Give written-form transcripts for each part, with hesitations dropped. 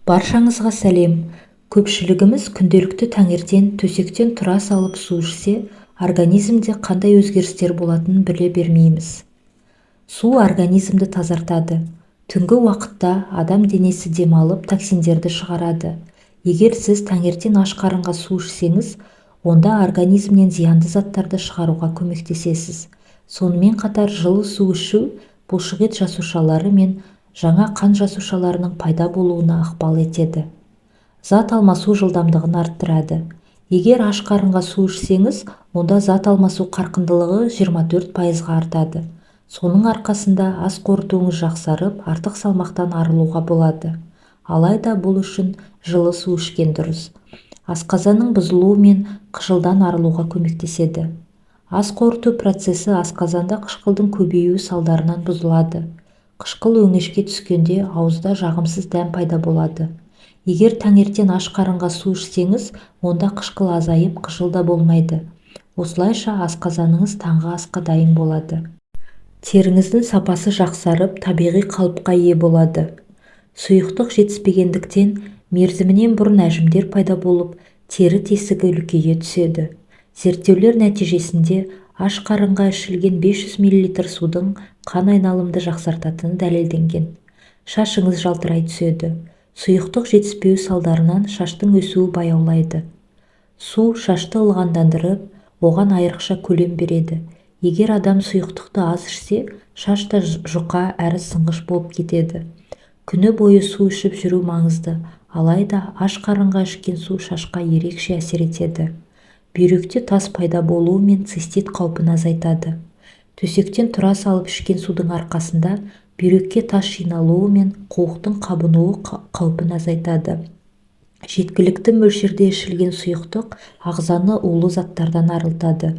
Баршаңызға сәлем. Көпшілігіміз күнделікті таңертең төсектен тұра салып су ішсе, организмде қандай өзгерістер болатынын біле бермейміз. Су организмді тазартады. Түнгі уақытта адам денесі демалып токсиндерді шығарады. Егер сіз таңертең аш қарынға су ішсеңіз, онда организмнен зиянды заттарды шығаруға көмектесесіз. Сонымен қатар жылы су ішу бұлшықет жасушалары мен жаңа қан жасушаларының пайда болуына ықпал етеді. Зат алмасу жылдамдығын арттырады. Егер аш қарынға су ішсеңіз, онда зат алмасу қарқындылығы 24%-ға артады. Соның арқасында ас қорытуыңыз жақсарып, артық салмақтан арылуға болады. Алайда бұл үшін жылы су ішкен дұрыс. Асқазанның бұзылуы мен қышылдан арылуға көмектеседі. Ас қорыту процесі асқазанда қышқылдың көбеюі салдарынан бұзылады. Қышқыл өңешке түскенде ауызда жағымсыз дәм пайда болады. Егер таңертең аш қарынға су ішсеңіз, онда қышқыл азайып, қышыл да болмайды. Осылайша асқазаныңыз таңғы асқа дайын болады. Теріңіздің сапасы жақсарып, табиғи қалыпқа ие болады. Сұйықтық жетіспегендіктен мерзімінен бұрын әжімдер пайда болып, тері тесігі үлкейе түседі. Зерттеулер нәтижесінде аш қарынға ішілген 500 мл судың қан айналымды жақсартатыны дәлелденген. Шашыңыз жалтырай түседі. Сұйықтық жетіспеуі салдарынан шаштың өсуі баяулайды. Су шашты ылғалдандырып, оған айрықша көлем береді. Егер адам сұйықтықты аз ішсе, шаш та жұқа әрі сынғыш болып кетеді. Күні бойы су ішіп жүру маңызды, алайда аш қарынға ішкен су шашқа ерекше әсер етеді. Бүйректе тас пайда болуы мен цистит қаупін азайтады. Төсектен тұра салып ішкен судың арқасында бүйрекке тас жиналуы мен қуықтың қабынуы қаупін азайтады. Жеткілікті мөлшерде ішілген сұйықтық ағзаны улы заттардан арылтады.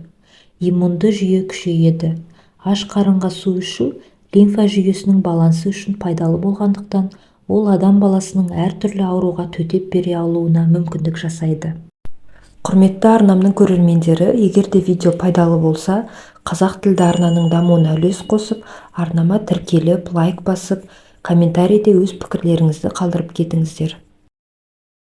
Иммунды жүйе күшейеді. Аш қарынға су ішу лимфа жүйесінің балансы үшін пайдалы болғандықтан, ол адам баласының әртүрлі ауруға төтеп бере алуына мүмкіндік жасайды. Құрметті арнамның көрермендері, егер де видео пайдалы болса, қазақ тілді арнаның дамуына үлес қосып, арнама тіркеліп, лайк басып, комментарийде өз пікірлеріңізді қалдырып кетіңіздер.